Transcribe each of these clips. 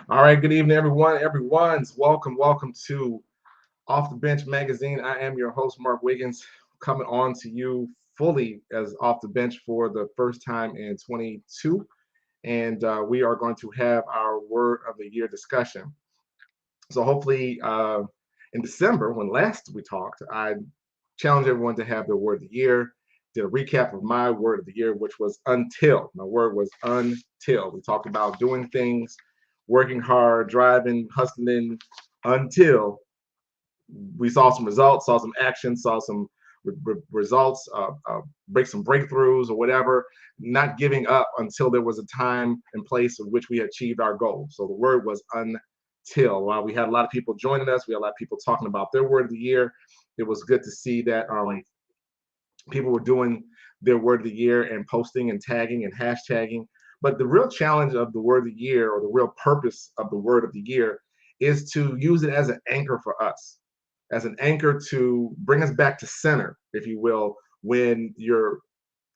All right, good evening, everyone. Welcome to Off the Bench Magazine. I am your host, Mark Wiggins, coming on to you fully as Off the Bench for the first time in 22. And we are going to have our Word of the Year discussion. So hopefully in December, when last we talked, I challenged everyone to have their Word of the Year. Did a recap of my Word of the Year, which was until. My word was until. We talked about doing things, working hard, driving, hustling until we saw some results, saw some action, saw some results, break some breakthroughs or whatever, not giving up until there was a time and place in which we achieved our goal. So the word was until. While we had a lot of people joining us, we had a lot of people talking about their word of the year. It was good to see that people were doing their word of the year and posting and tagging and hashtagging. But the real challenge of the word of the year, or the real purpose of the word of the year, is to use it as an anchor for us, as an anchor to bring us back to center, if you will, when you're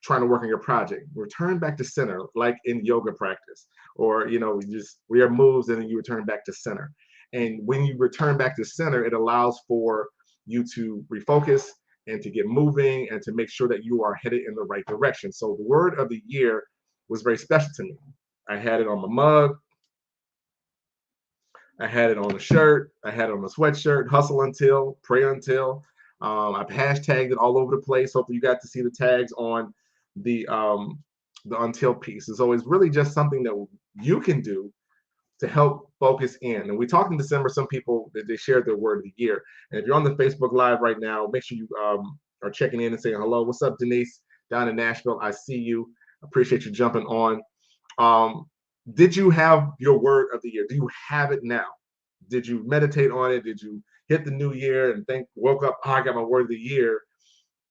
trying to work on your project. Return back to center, like in yoga practice, or we have moves and then you return back to center. And when you return back to center, it allows for you to refocus and to get moving and to make sure that you are headed in the right direction. So the word of the year was very special to me. I had it on my mug. I had it on a shirt. I had it on a sweatshirt. Hustle until, pray until. I've hashtagged it all over the place. Hopefully, you got to see the tags on the until piece. And so it's really just something that you can do to help focus in. And we talked in December. Some people that they shared their word of the year. And if you're on the Facebook Live right now, make sure you are checking in and saying hello. What's up, Denise? Down in Nashville, I see you. Appreciate you jumping on. Um, did you have your word of the year? Do you have it now? Did you meditate on it? Did you hit the new year and think, woke up, oh, I got my word of the year?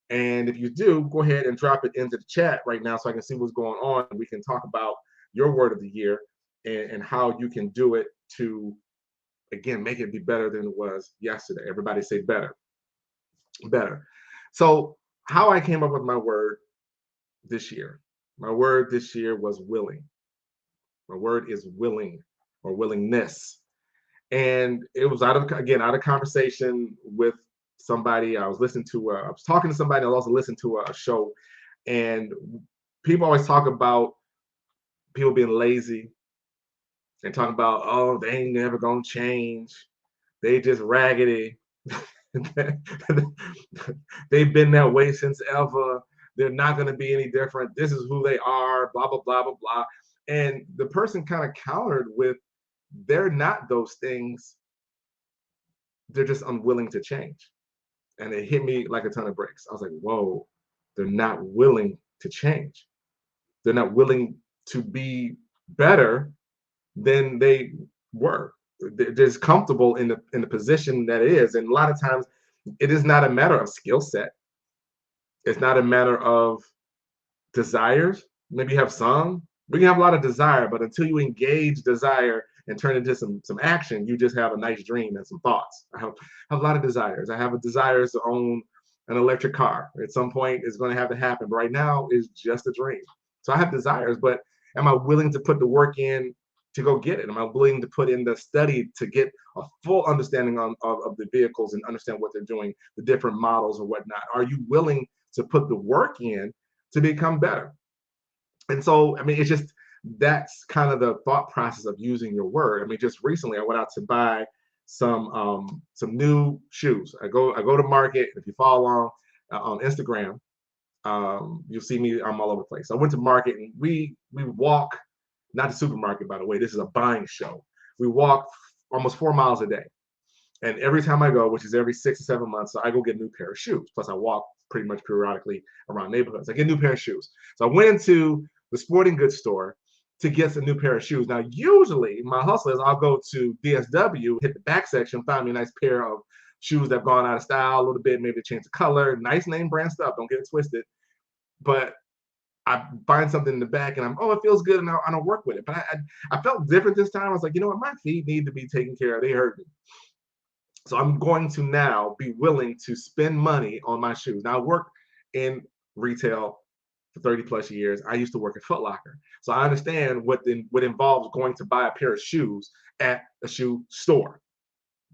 And if you do, go ahead and drop it into the chat right now so I can see what's going on. We can talk about your word of the year and how you can do it to, again, make it be better than it was yesterday. Everybody say better, better. So, how I came up with my word this year. My word this year was willing. My word is willing or willingness. And it was out of conversation with somebody. I was listening to I was talking to somebody. I was also listening to a show, and people always talk about people being lazy and talking about, oh, they ain't never gonna change, they just raggedy. They've been that way since ever. They're not going to be any different. This is who they are, blah blah blah blah blah. And the person kind of countered with, they're not those things, they're just unwilling to change. And it hit me like a ton of bricks. I was like, whoa, they're not willing to change. They're not willing to be better than they were. They're just comfortable in the position that it is. And a lot of times it is not a matter of skill set. It's not a matter of desires. Maybe you have some. We can have a lot of desire, but until you engage desire and turn it into some action, you just have a nice dream and some thoughts. I have a lot of desires. I have a desire to own an electric car. At some point, it's going to have to happen. But right now, it's just a dream. So I have desires, but am I willing to put the work in to go get it? Am I willing to put in the study to get a full understanding of the vehicles and understand what they're doing, the different models or whatnot? Are you willing to put the work in to become better? And so, I mean, it's just that's kind of the thought process of using your word. I mean, just recently I went out to buy some new shoes. I go to market. If you follow along on Instagram, you'll see me. I'm all over the place. I went to market and we walk, not the supermarket, by the way. This is a buying show. We walk almost 4 miles a day. And every time I go, which is every 6 or 7 months, so I go get a new pair of shoes. Plus, I walk pretty much periodically around neighborhoods. I get a new pair of shoes. So I went into the sporting goods store to get a new pair of shoes. Now, usually my hustle is I'll go to DSW, hit the back section, find me a nice pair of shoes that have gone out of style a little bit, maybe change the color, nice name brand stuff. Don't get it twisted. But I find something in the back and it feels good and I don't work with it. But I felt different this time. I was like, you know what, my feet need to be taken care of. They hurt me. So I'm going to now be willing to spend money on my shoes. Now I work in retail. for 30 plus years. I used to work at Foot Locker. So I understand what involves going to buy a pair of shoes at a shoe store,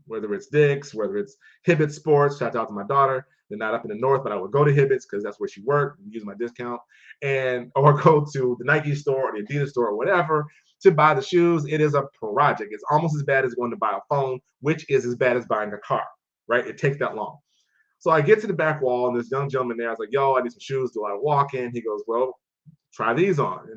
whether it's Dick's, whether it's Hibbett Sports. Shout out to my daughter. They're not up in the north, but I would go to Hibbett's because that's where she worked, use my discount, and or go to the Nike store or the Adidas store or whatever to buy the shoes. It is a project. It's almost as bad as going to buy a phone, which is as bad as buying a car, right? It takes that long. So I get to the back wall, and this young gentleman there, I was like, yo, I need some shoes, do a lot of walking. He goes, well, try these on.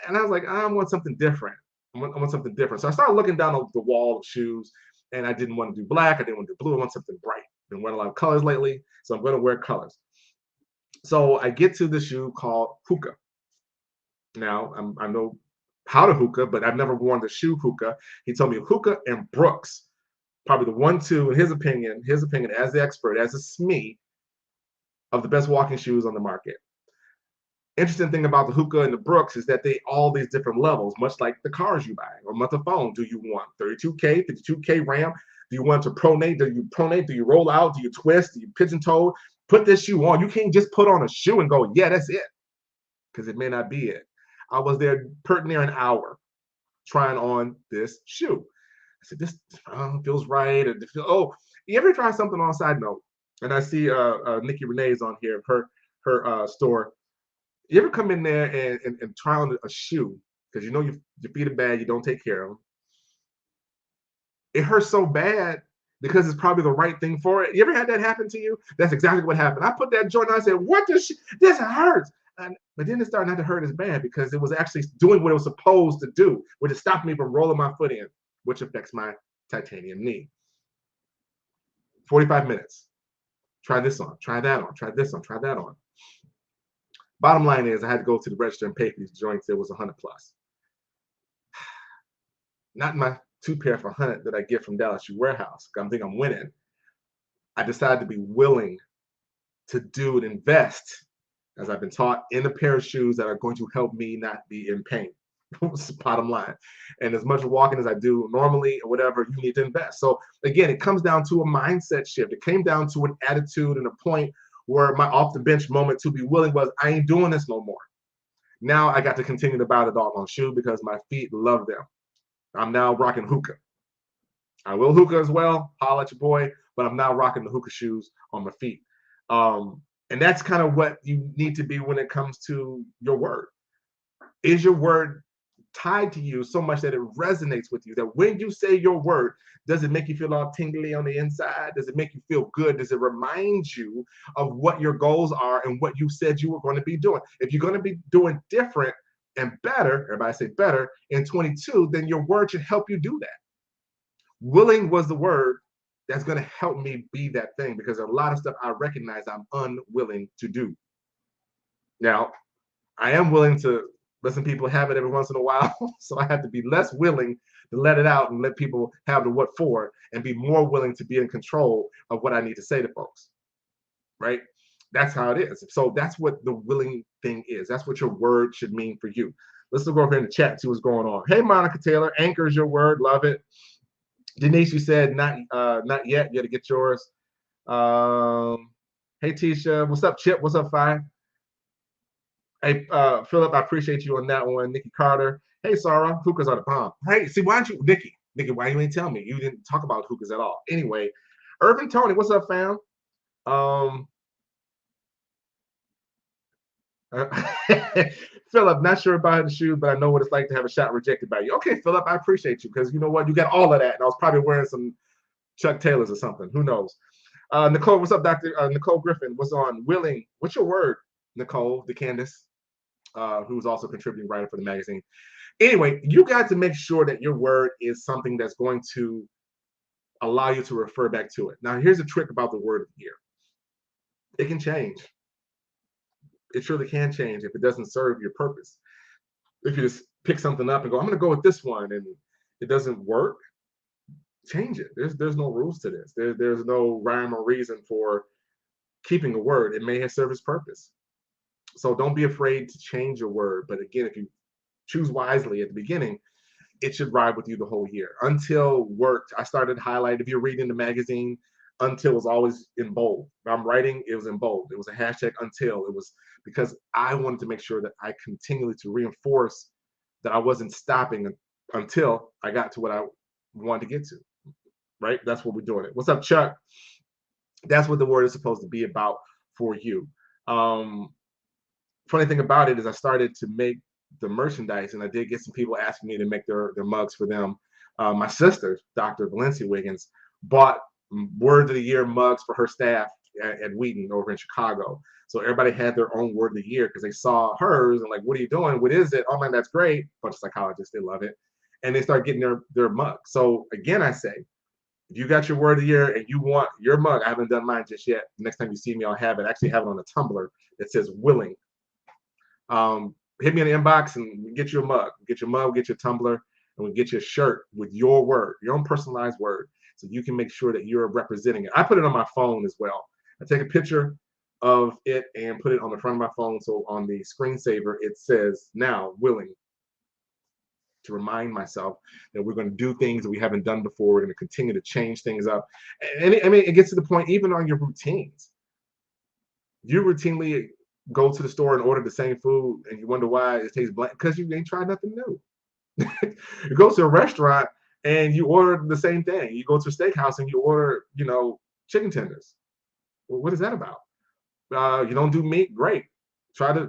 And I was like, I want something different. I want something different. So I started looking down the wall of shoes, and I didn't want to do black. I didn't want to do blue. I want something bright. Been wearing a lot of colors lately, so I'm going to wear colors. So I get to the shoe called Hoka. Now, I know how to hookah, but I've never worn the shoe Hoka. He told me Hoka and Brooks, probably the 1-2 in his opinion as the expert, as a SME, of the best walking shoes on the market. Interesting thing about the Hoka and the Brooks is that they all these different levels, much like the cars you buy or month of phone. Do you want 32K, 52K RAM? Do you want to pronate? Do you pronate? Do you roll out? Do you twist? Do you pigeon toe? Put this shoe on. You can't just put on a shoe and go, yeah, that's it, because it may not be it. I was there pert near an hour trying on this shoe. I said, this feels right. Oh, you ever try something on a side note? And I see Nikki Renee's on here, her store. You ever come in there and try on a shoe because you know your feet are bad, you don't take care of them. It hurts so bad because it's probably the right thing for it. You ever had that happen to you? That's exactly what happened. I put that joint on, I said, what this hurts. But then it started not to hurt as bad because it was actually doing what it was supposed to do, which is stopping me from rolling my foot in, which affects my titanium knee. 45 minutes. Try this on, try that on, try this on, try that on. Bottom line is I had to go to the register and pay for these joints. It was 100 plus. Not my 2 pair for 100 that I get from Dallas Shoe Warehouse. I think I'm winning. I decided to be willing to do and invest, as I've been taught, in a pair of shoes that are going to help me not be in pain. That's the bottom line. And as much walking as I do normally or whatever, you need to invest. So again, it comes down to a mindset shift. It came down to an attitude and a point where my off the bench moment to be willing was, I ain't doing this no more. Now I got to continue to buy the doggone shoe because my feet love them. I'm now rocking Hoka. I will Hoka as well, holla at your boy, but I'm now rocking the Hoka shoes on my feet. And that's kind of what you need to be when it comes to your word. Is your word tied to you so much that it resonates with you, that when you say your word, does it make you feel all tingly on the inside? Does it make you feel good? Does it remind you of what your goals are and what you said you were going to be doing? If you're going to be doing different and better, everybody say better, in 22, then your word should help you do that. Willing was the word that's going to help me be that thing, because a lot of stuff I recognize I'm unwilling to do. Now, I am willing to let some people have it every once in a while. So I have to be less willing to let it out and let people have the what for, and be more willing to be in control of what I need to say to folks. Right? That's how it is. So that's what the willing thing is. That's what your word should mean for you. Let's go over here in the chat, see what's going on. Hey, Monica Taylor, anchor's your word. Love it. Denise, you said not yet. You got to get yours. Hey, Tisha. What's up, Chip? What's up, Fi? Hey, Philip, I appreciate you on that one. Nikki Carter. Hey, Sarah. Hookahs are the bomb. Hey, see, why don't you, Nikki, why you ain't tell me? You didn't talk about hookahs at all. Anyway, Urban Tony, what's up, fam? Philip, not sure about the shoes, but I know what it's like to have a shot rejected by you. Okay, Philip, I appreciate you, because you know what? You got all of that, and I was probably wearing some Chuck Taylors or something. Who knows? Nicole, what's up, Dr. Nicole Griffin? What's on? Willing. What's your word, Nicole, the Candace, who's also contributing writer for the magazine. Anyway, you got to make sure that your word is something that's going to allow you to refer back to it. Now, here's a trick about the word of the year. It can change. It surely can change if it doesn't serve your purpose. If you just pick something up and go, I'm going to go with this one, and it doesn't work, change it. There's no rules to this. There's no rhyme or reason for keeping a word. It may have served its purpose. So don't be afraid to change your word. But again, if you choose wisely at the beginning, it should ride with you the whole year. Until worked, I started highlight. If you're reading the magazine, Until was always in bold. If I'm writing, it was in bold. It was a hashtag until. It was because I wanted to make sure that I continually to reinforce that I wasn't stopping until I got to what I wanted to get to. Right? That's what we're doing it. What's up, Chuck? That's what the word is supposed to be about for you. Um, Funny thing about it is I started to make the merchandise, and I did get some people asking me to make their mugs for them. My sister, Dr. Valencia Wiggins, bought Word of the Year mugs for her staff at Wheaton over in Chicago. So everybody had their own Word of the Year because they saw hers and like, what are you doing? What is it? Oh man, that's great. Bunch of psychologists, they love it. And they start getting their mug. So again, I say, if you got your Word of the Year and you want your mug, I haven't done mine just yet. Next time you see me, I'll have it. I actually have it on a tumbler that says willing. Hit me in the inbox and get you a mug. Get your mug, get your tumbler, and we get you a shirt with your word, your own personalized word, so you can make sure that you're representing it. I put it on my phone as well. I take a picture of it and put it on the front of my phone, so on the screensaver it says now willing, to remind myself that we're going to do things that we haven't done before. We're going to continue to change things up. And it gets to the point, even on your routines. You routinely go to the store and order the same food and you wonder why it tastes bland because you ain't tried nothing new. You go to a restaurant and you order the same thing. You go to a steakhouse and you order, chicken tenders. Well, what is that about? You don't do meat? Great. Try the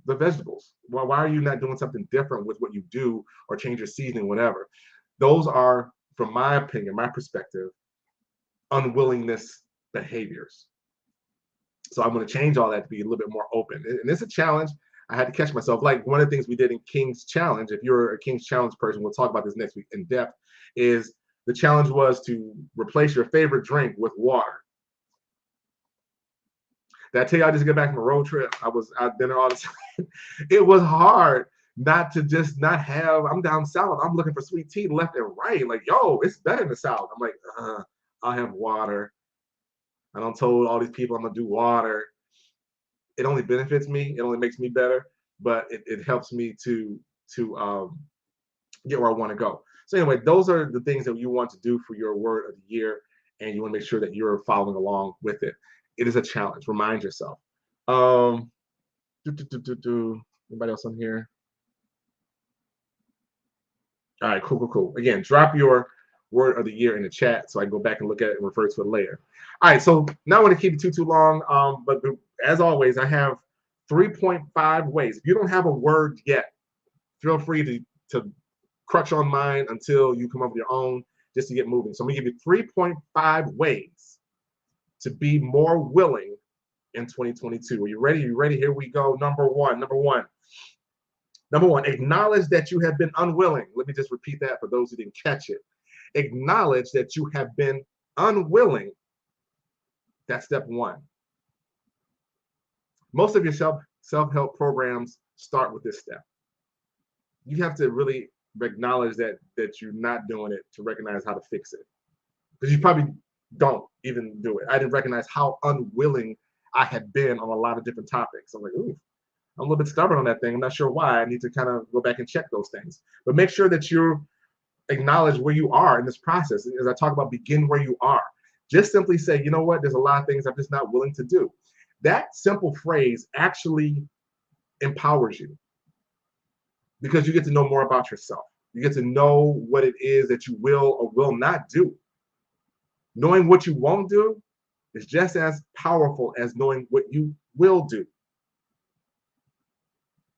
vegetables. Well, why are you not doing something different with what you do or change your seasoning, whatever? Those are, from my opinion, my perspective, unwillingness behaviors. So I'm going to change all that to be a little bit more open. And it's a challenge. I had to catch myself. Like one of the things we did in King's Challenge, if you're a King's Challenge person, we'll talk about this next week in depth, is the challenge was to replace your favorite drink with water. Did I tell you I just got back from a road trip? I was out dinner all the time. It was hard not to just not have, I'm down south. I'm looking for sweet tea left and right. Like, yo, it's better in the south. I'm like, I'll have water. I don't told all these people I'm gonna do water. It only benefits me. It only makes me better, but it helps me to get where I want to go. So anyway, those are the things that you want to do for your word of the year, and you want to make sure that you're following along with it. It is a challenge. Remind yourself. Um, Anybody else on here? All right, cool. Again, drop your word of the year in the chat so I can go back and look at it and refer to it later. All right, so now I want to keep it too long, but as always, I have 3.5 ways. If you don't have a word yet, feel free to crutch on mine until you come up with your own, just to get moving. So I'm gonna give you 3.5 ways to be more willing in 2022. Are you ready? Are you ready? Here we go. Number one, acknowledge that you have been unwilling. Let me just repeat that for those who didn't catch it. Acknowledge that you have been unwilling. That's step one. Most of your self-help programs start with this step. You have to really acknowledge that you're not doing it to recognize how to fix it. Because you probably don't even do it. I didn't recognize how unwilling I had been on a lot of different topics. I'm like, ooh, I'm a little bit stubborn on that thing. I'm not sure why. I need to kind of go back and check those things. But make sure that you acknowledge where you are in this process. As I talk about, begin where you are. Just simply say, you know what, there's a lot of things I'm just not willing to do. That simple phrase actually empowers you because you get to know more about yourself. You get to know what it is that you will or will not do. Knowing what you won't do is just as powerful as knowing what you will do.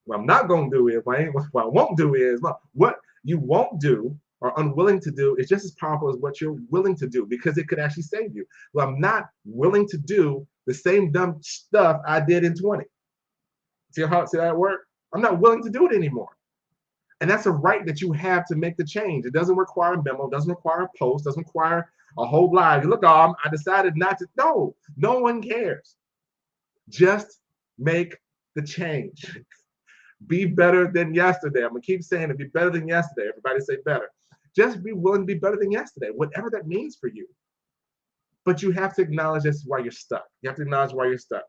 What I'm not going to do is, what I won't do is, what you won't do or unwilling to do is just as powerful as what you're willing to do, because it could actually save you. Well, I'm not willing to do the same dumb stuff I did in 20. See how that work? I'm not willing to do it anymore. And that's a right that you have to make the change. It doesn't require a memo, doesn't require a post, doesn't require a whole live. Look, I decided not to. No one cares. Just make the change. Be better than yesterday. I'm gonna keep saying it. Be better than yesterday. Everybody say better. Just be willing to be better than yesterday, whatever that means for you. But you have to acknowledge that's why you're stuck. You have to acknowledge why you're stuck.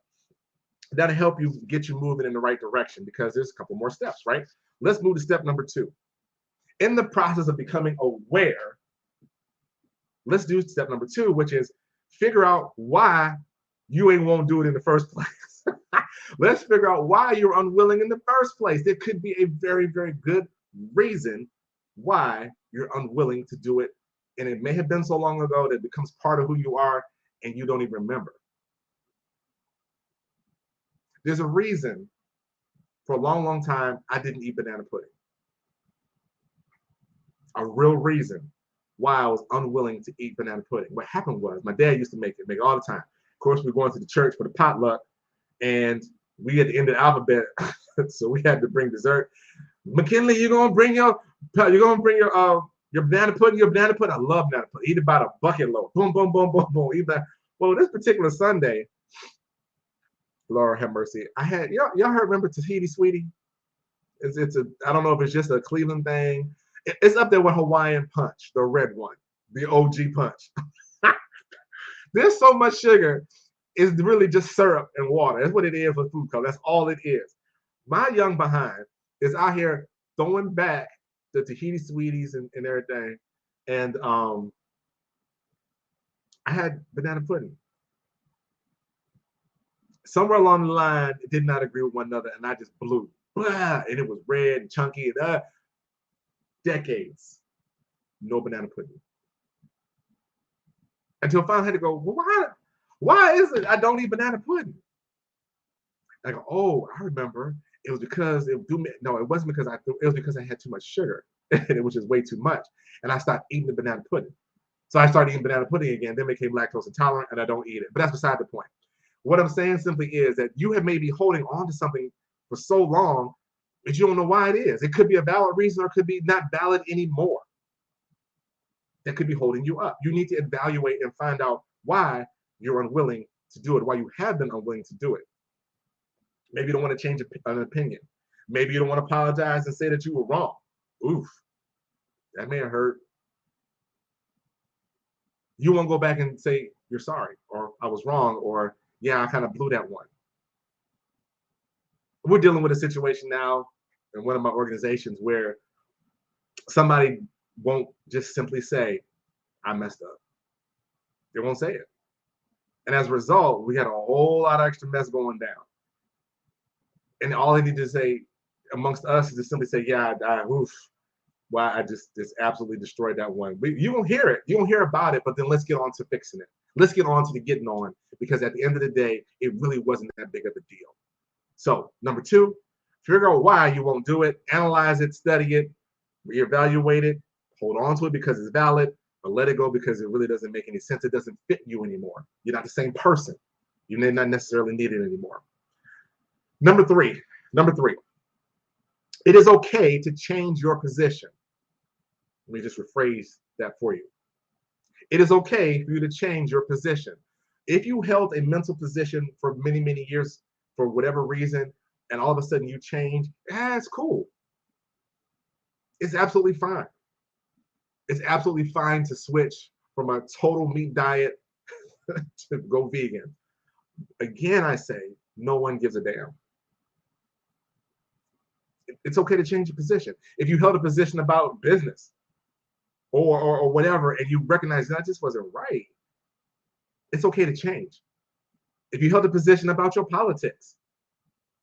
That'll help you get you moving in the right direction, because there's a couple more steps, right? Let's move to step number 2. In the process of becoming aware, let's do step number 2, which is figure out why you ain't won't do it in the first place. Let's figure out why you're unwilling in the first place. There could be a very, very good reason why you're unwilling to do it. And it may have been so long ago that it becomes part of who you are and you don't even remember. There's a reason for a long, long time I didn't eat banana pudding. A real reason why I was unwilling to eat banana pudding. What happened was my dad used to make it all the time. Of course, we were going to the church for the potluck, and we at the end of the alphabet, so we had to bring dessert. McKinley, you're gonna bring your banana pudding. Your banana pudding. I love banana pudding. Eat about a bucket load. Boom, boom, boom, boom, boom. Eat that. Well, this particular Sunday, Lord have mercy. I had y'all heard remember Tahiti Sweetie? It's a I don't know if it's just a Cleveland thing. It's up there with Hawaiian Punch, the red one, the OG Punch. There's so much sugar. It's really just syrup and water. That's what it is with food color. That's all it is. My young behind is out here throwing back the Tahiti Sweeties and everything. And I had banana pudding. Somewhere along the line, it did not agree with one another, and I just blew. Blah, and it was red and chunky. And, decades, no banana pudding. Until finally I had to go, well, why is it I don't eat banana pudding? I go, oh, I remember. It was because it wasn't because it was because I had too much sugar, and it was just way too much. And I stopped eating the banana pudding. So I started eating banana pudding again, then became lactose intolerant, and I don't eat it. But that's beside the point. What I'm saying simply is that you have maybe holding on to something for so long that you don't know why it is. It could be a valid reason or it could be not valid anymore. That could be holding you up. You need to evaluate and find out why you're unwilling to do it, why you have been unwilling to do it. Maybe you don't want to change an opinion. Maybe you don't want to apologize and say that you were wrong. Oof, that may have hurt. You won't go back and say you're sorry, or I was wrong, or yeah, I kind of blew that one. We're dealing with a situation now in one of my organizations where somebody won't just simply say, I messed up. They won't say it. And as a result, we had a whole lot of extra mess going down. And all they need to say amongst us is to simply say, yeah, oof, why I just absolutely destroyed that one. You won't hear it. You won't hear about it, but then let's get on to fixing it. Let's get on to the getting on, because at the end of the day, it really wasn't that big of a deal. So number 2, figure out why you won't do it, analyze it, study it, reevaluate it, hold on to it because it's valid, but let it go because it really doesn't make any sense. It doesn't fit you anymore. You're not the same person. You may not necessarily need it anymore. Number three, it is okay to change your position. Let me just rephrase that for you. It is okay for you to change your position. If you held a mental position for many, many years for whatever reason, and all of a sudden you change, it's cool. It's absolutely fine. It's absolutely fine to switch from a total meat diet to go vegan. Again, I say, no one gives a damn. It's okay to change your position. If you held a position about business or whatever, and you recognize that just wasn't right, it's okay to change. If you held a position about your politics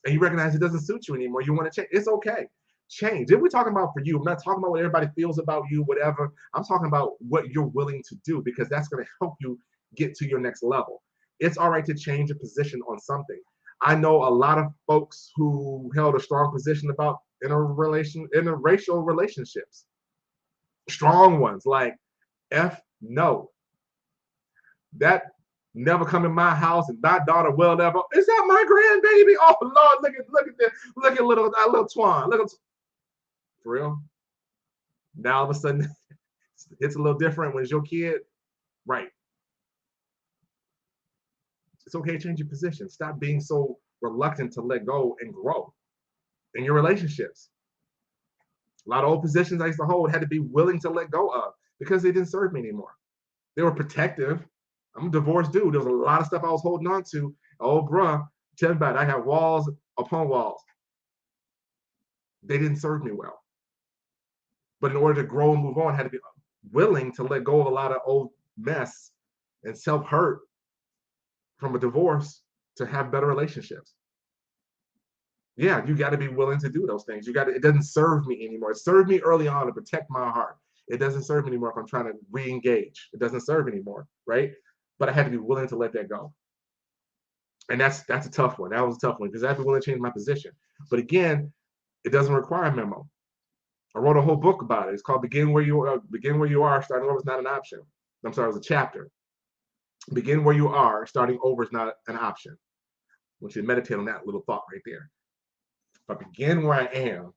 and you recognize it doesn't suit you anymore, you want to change, it's okay. Change. If we're talking about for you, I'm not talking about what everybody feels about you, whatever. I'm talking about what you're willing to do, because that's going to help you get to your next level. It's all right to change a position on something. I know a lot of folks who held a strong position about interracial relationships. Strong ones like F no. That never come in my house, and my daughter will never. Is that my grandbaby? Oh Lord, look at this. Look at little Twan. Look at for real. Now all of a sudden it's a little different when it's your kid. Right. It's okay to change your position. Stop being so reluctant to let go and grow in your relationships. A lot of old positions I used to hold had to be willing to let go of because they didn't serve me anymore. They were protective. I'm a divorced dude. There was a lot of stuff I was holding on to. Oh, bruh, tell me about it. I had walls upon walls. They didn't serve me well. But in order to grow and move on, I had to be willing to let go of a lot of old mess and self-hurt from a divorce to have better relationships. Yeah, you got to be willing to do those things. You got to, it doesn't serve me anymore. It served me early on to protect my heart. It doesn't serve me anymore if I'm trying to re-engage. It doesn't serve anymore, right? But I had to be willing to let that go. And that's a tough one. That was a tough one because I have to be willing to change my position. But again, it doesn't require a memo. I wrote a whole book about it. It's called Begin Where You Are. Begin Where You Are. Starting over is not an option. I'm sorry, it was a chapter. Begin where you are. Starting over is not an option. I want you to meditate on that little thought right there. If I begin where I am,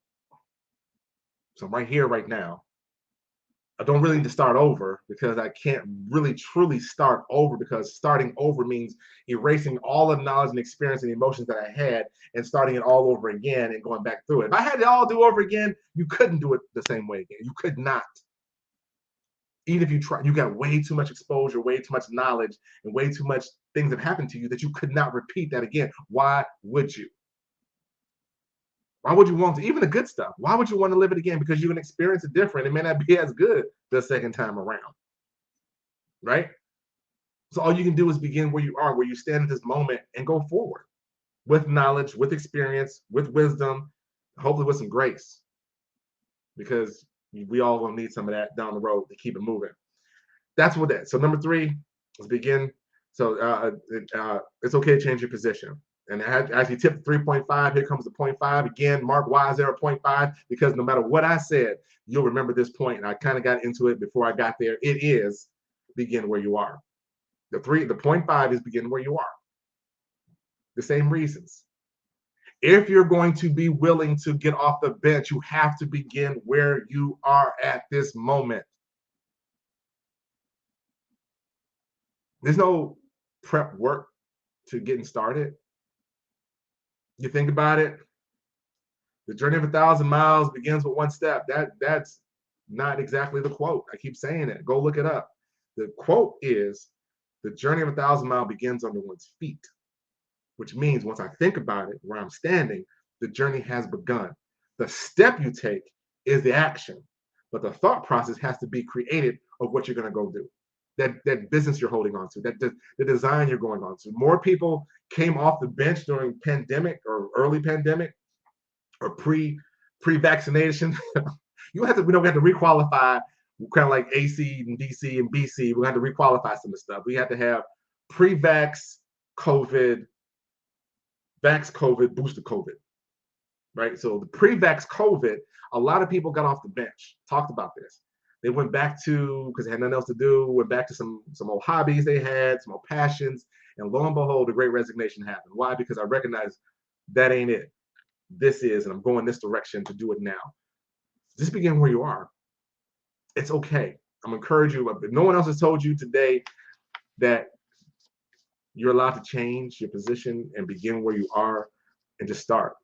so I'm right here, right now, I don't really need to start over because I can't really truly start over because starting over means erasing all the knowledge and experience and emotions that I had and starting it all over again and going back through it. If I had it all do over again, you couldn't do it the same way again. You could not. Even if you try, you got way too much exposure, way too much knowledge, and way too much things have happened to you that you could not repeat that again. Why would you? Why would you want to? Even the good stuff. Why would you want to live it again? Because you're going to experience it different. It may not be as good the second time around, right? So all you can do is begin where you are, where you stand at this moment and go forward with knowledge, with experience, with wisdom, hopefully with some grace, because we all going to need some of that down the road to keep it moving. That's what that. So number 3 is begin. So it's okay to change your position. And as you tip 3.5, here comes the 0.5. Again, mark why is there a 0.5? Because no matter what I said, you'll remember this point. And I kind of got into it before I got there. It is begin where you are. The 0.5 is begin where you are. The same reasons. If you're going to be willing to get off the bench, you have to begin where you are at this moment. There's no prep work to getting started. You think about it, the journey of 1,000 miles begins with one step. That's not exactly the quote. I keep saying it. Go look it up. The quote is, the journey of 1,000 miles begins under one's feet, which means once I think about it, where I'm standing, the journey has begun. The step you take is the action, but the thought process has to be created of what you're going to go do. That business you're holding on to, the design you're going on to. More people came off the bench during pandemic or early pandemic or pre-vaccination. We have to requalify, kind of like AC and DC and BC. We have to requalify some of the stuff. We have to have pre-vax COVID, vax COVID, booster COVID, right? So the pre-vax COVID, a lot of people got off the bench, talked about this. They went back to, because they had nothing else to do, went back to some old hobbies they had, some old passions, and lo and behold, the great resignation happened. Why? Because I recognize that ain't it. This is, and I'm going this direction to do it now. Just begin where you are. It's okay. I'm encouraging you. If no one else has told you today that you're allowed to change your position and begin where you are and just start.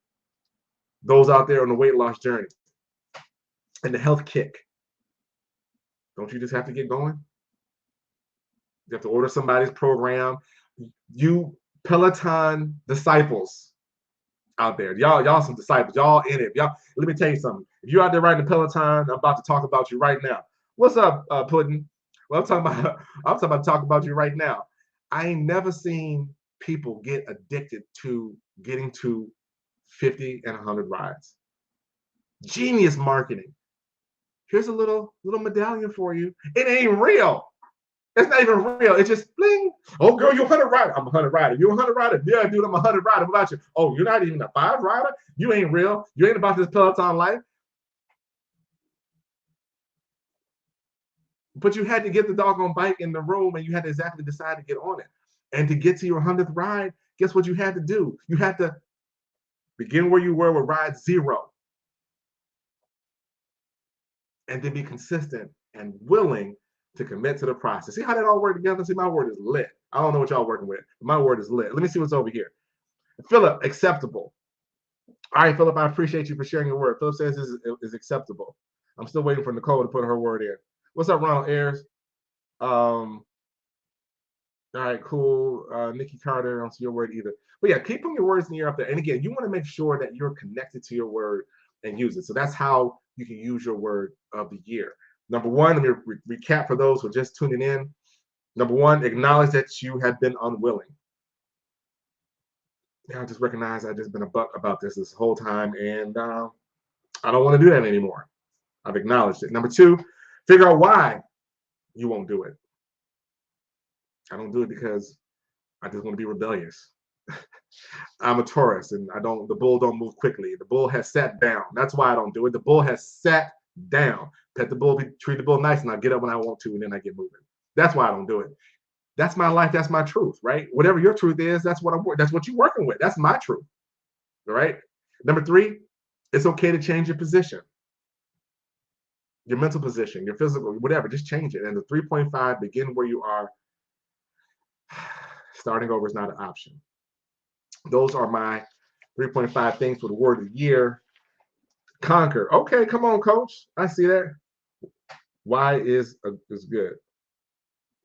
Those out there on the weight loss journey and the health kick, don't you just have to get going? You have to order somebody's program. You Peloton disciples out there, y'all some disciples, y'all in it. Y'all, let me tell you something. If you're out there riding the Peloton, I'm about to talk about you right now. What's up, Puddin'? Well, I'm talking about talk about you right now. I ain't never seen people get addicted to getting to 50 and 100 rides. Genius marketing. Here's a little medallion for you. It ain't real. It's not even real. It's just bling. Oh, girl, you're a 100 rider. I'm a 100 rider. You're a 100 rider. Yeah, dude, I'm a 100 rider. What about you? Oh, you're not even a 5 rider? You ain't real. You ain't about this Peloton life. But you had to get the doggone bike in the room and you had to exactly decide to get on it. And to get to your 100th ride, guess what you had to do? You had to begin where you were with ride 0. And then be consistent and willing to commit to the process. See how that all work together? See, my word is lit. I don't know what y'all working with, but my word is lit. Let me see what's over here. Philip, acceptable. All right, Philip, I appreciate you for sharing your word. Philip says this is acceptable. I'm still waiting for Nicole to put her word in. What's up, Ronald Ayers? All right, cool. Nikki Carter, I don't see your word either. But yeah, keep putting your words in the air up there. And again, you want to make sure that you're connected to your word and use it. So that's how you can use your word of the year. Number 1, let me recap for those who are just tuning in. Number one, acknowledge that you have been unwilling. Yeah, I just recognize I've just been a buck about this whole time, and I don't want to do that anymore. I've acknowledged it. Number two, figure out why you won't do it. I don't do it because I just want to be rebellious. I'm a Taurus, and I don't. The bull don't move quickly. The bull has sat down. That's why I don't do it. The bull has sat down. Pet the bull, treat the bull nice, and I get up when I want to, and then I get moving. That's why I don't do it. That's my life. That's my truth, right? Whatever your truth is, that's what I'm. That's what you're working with. That's my truth, all right? Number three, it's okay to change your position, your mental position, your physical, whatever. Just change it. And the 3.5, begin where you are. Starting over is not an option. Those are my 3.5 things for the word of the year. Conquer. Okay, come on, coach. I see that. Why is good.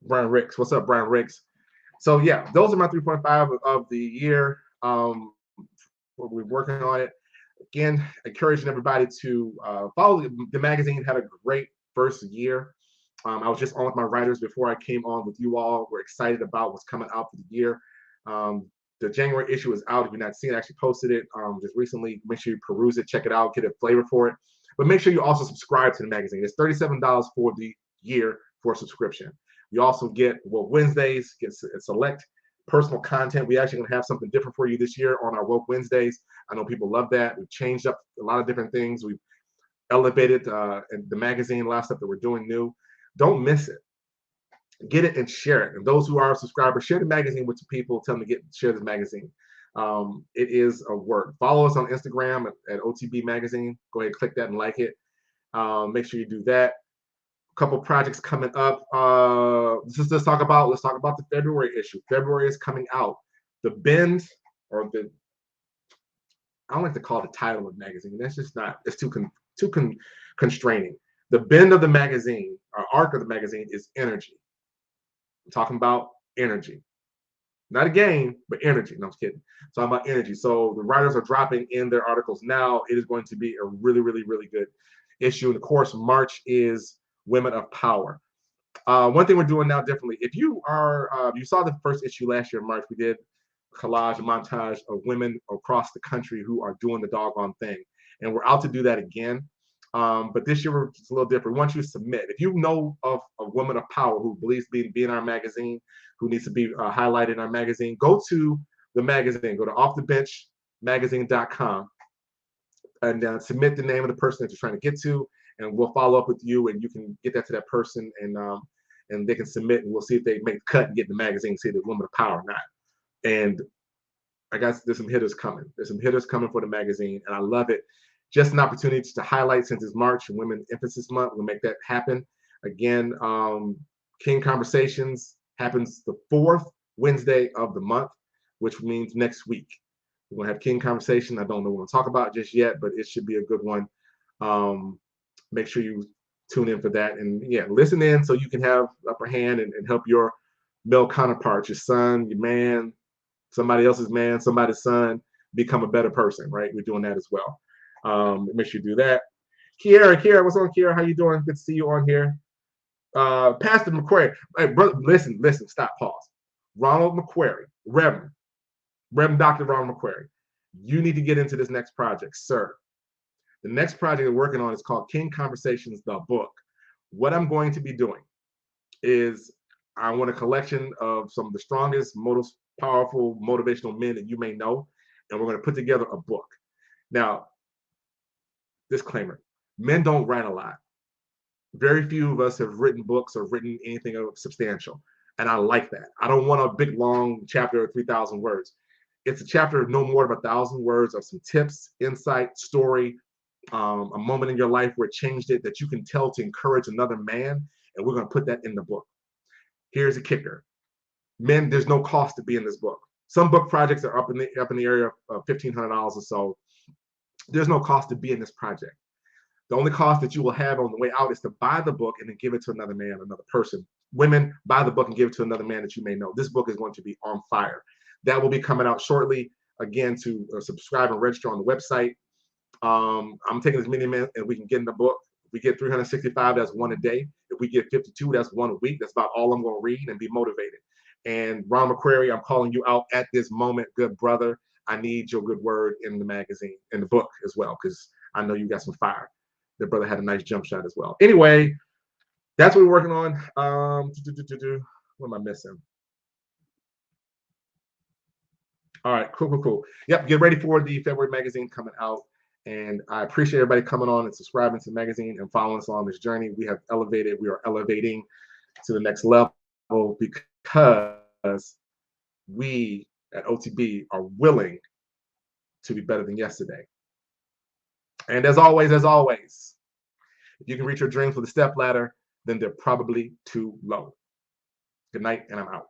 Brian Ricks. What's up, Brian Ricks? So yeah, those are my 3.5 of the year. We're working on it. Again, encouraging everybody to follow the magazine. Had a great first year. I was just on with my writers before I came on with you all. We're excited about what's coming out for the year. The January issue is out. If you're not seeing it, I actually posted it just recently. Make sure you peruse it, check it out, get a flavor for it. But make sure you also subscribe to the magazine. It's $37 for the year for a subscription. You also get Wednesdays, get select personal content. We actually gonna have something different for you this year on our Woke Wednesdays. I know people love that. We've changed up a lot of different things. We've elevated the magazine, a lot of stuff that we're doing new. Don't miss it. Get it and share it. And those who are subscribers, share the magazine with the people. Tell them to share the magazine. It is a work. Follow us on Instagram at OTB Magazine. Go ahead and click that and like it. Make sure you do that. A couple projects coming up. Let's talk about the February issue. February is coming out. The Bend, or the, I don't like to call it the title of the magazine. That's just not. It's too constraining. The Bend of the magazine, or arc of the magazine, is energy. I'm talking about energy. Not a game, but energy. No, I'm just kidding. So I'm about energy. So the writers are dropping in their articles now. It is going to be a really, really, really good issue. And of course, March is Women of Power. One thing we're doing now differently. If you are, you saw the first issue last year, March, we did collage and montage of women across the country who are doing the doggone thing. And we're out to do that again. But this year it's a little different. We want you to submit. If you know of a woman of power who believes be in our magazine, who needs to be highlighted in our magazine, go to the magazine. Go to offthebenchmagazine.com and submit the name of the person that you're trying to get to, and we'll follow up with you, and you can get that to that person, and they can submit, and we'll see if they make the cut and get in the magazine, see if they're woman of power or not. And I guess there's some hitters coming. There's some hitters coming for the magazine, and I love it. Just an opportunity to highlight, since it's March and Women Emphasis Month, we'll make that happen. Again, King Conversations happens the 4th Wednesday of the month, which means next week. We're going to have King Conversation. I don't know what we'll talk about just yet, but it should be a good one. Make sure you tune in for that. And yeah, listen in so you can have upper hand and help your male counterparts, your son, your man, somebody else's man, somebody's son, become a better person, right? We're doing that as well. Make sure you do that. Kiera, what's on, Kiera? How you doing? Good to see you on here. Pastor McQuarrie. Hey, brother, listen, stop, pause. Ronald McQuarrie, Reverend Dr. Ronald McQuarrie, you need to get into this next project, sir. The next project we're working on is called King Conversations, the book. What I'm going to be doing is I want a collection of some of the strongest, most powerful, motivational men that you may know, and we're going to put together a book. Now, disclaimer, men don't write a lot. Very few of us have written books or written anything of substantial, and I like that. I don't want a big, long chapter of 3,000 words. It's a chapter of no more than 1,000 words of some tips, insight, story, a moment in your life where it changed it that you can tell to encourage another man, and we're going to put that in the book. Here's a kicker. Men, there's no cost to be in this book. Some book projects are up in the area of $1,500 or so. There's no cost to be in this project. The only cost that you will have on the way out is to buy the book and then give it to another man, another person. Women, buy the book and give it to another man that you may know. This book is going to be on fire. That will be coming out shortly. Again, to subscribe and register on the website. I'm taking as many men as we can get in the book. If we get 365, that's one a day. If we get 52, that's one a week. That's about all I'm going to read and be motivated. And Ron McCrary, I'm calling you out at this moment, good brother. I need your good word in the magazine, in the book as well, because I know you got some fire. The brother had a nice jump shot as well. Anyway, that's what we're working on. What am I missing? All right, cool. Yep, get ready for the February magazine coming out. And I appreciate everybody coming on and subscribing to the magazine and following us along this journey. We are elevating to the next level because we at OTB are willing to be better than yesterday. And as always, if you can reach your dreams with a step ladder, then they're probably too low. Good night, and I'm out.